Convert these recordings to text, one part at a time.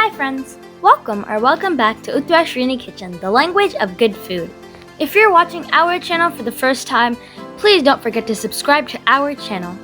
Hi friends! Welcome back to Utwashrini Kitchen, the language of good food. If you're watching our channel for the first time, please don't forget to subscribe to our channel.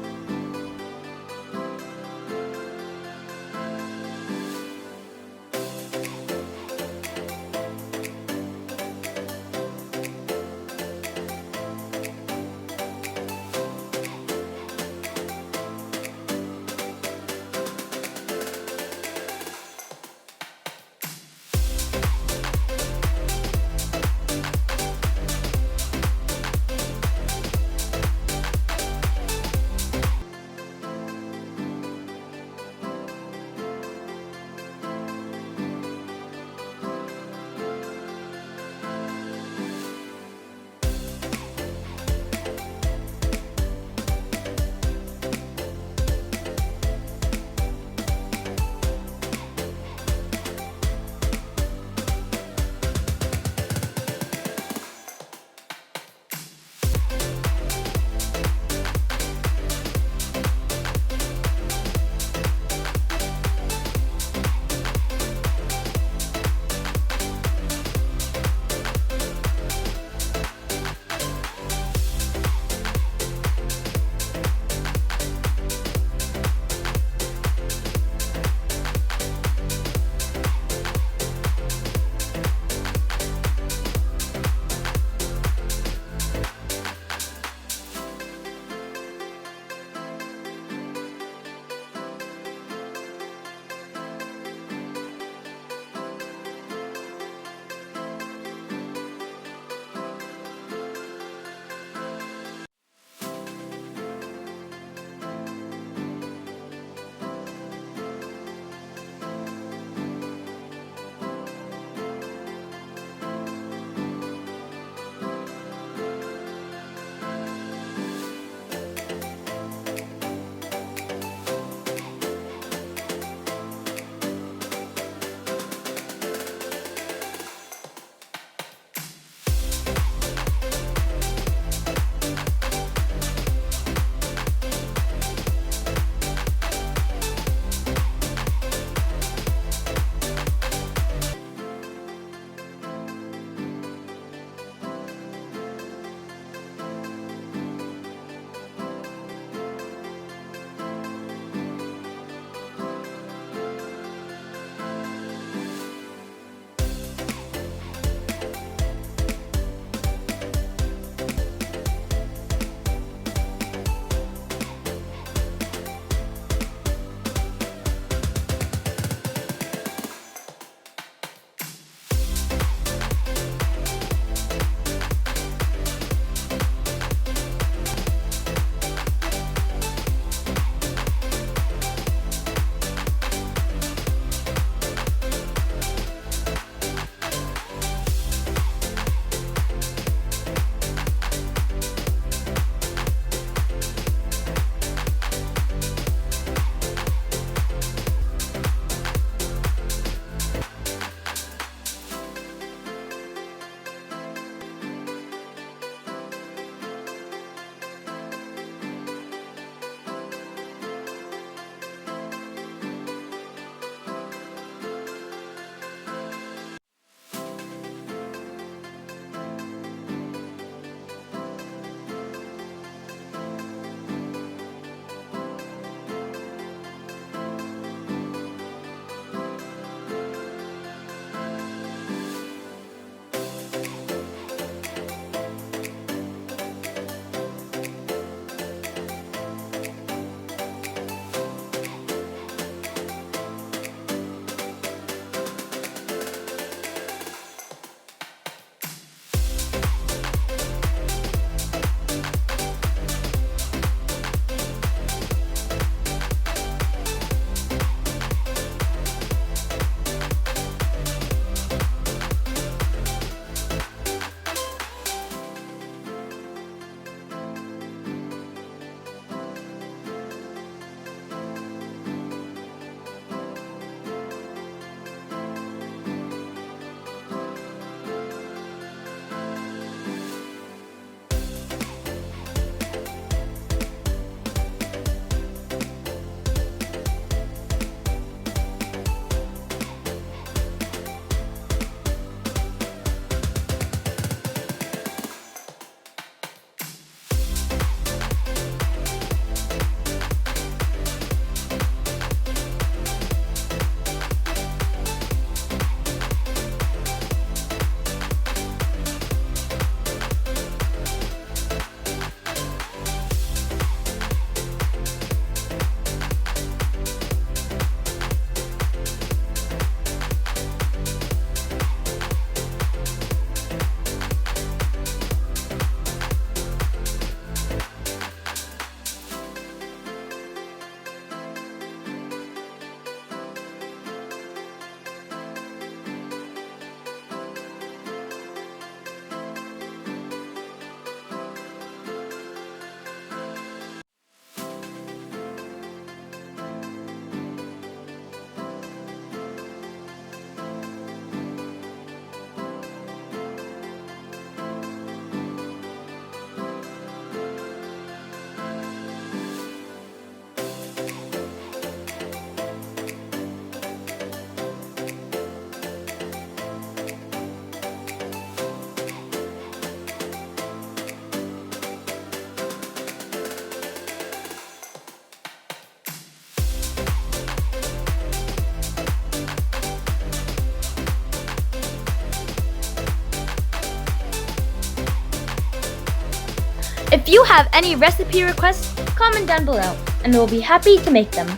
If you have any recipe requests, comment down below and we'll be happy to make them.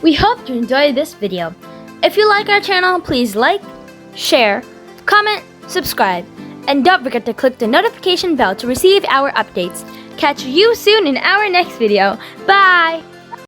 We hope you enjoyed this video. If you like our channel, please like, share, comment, subscribe, and don't forget to click the notification bell to receive our updates. Catch you soon in our next video. Bye!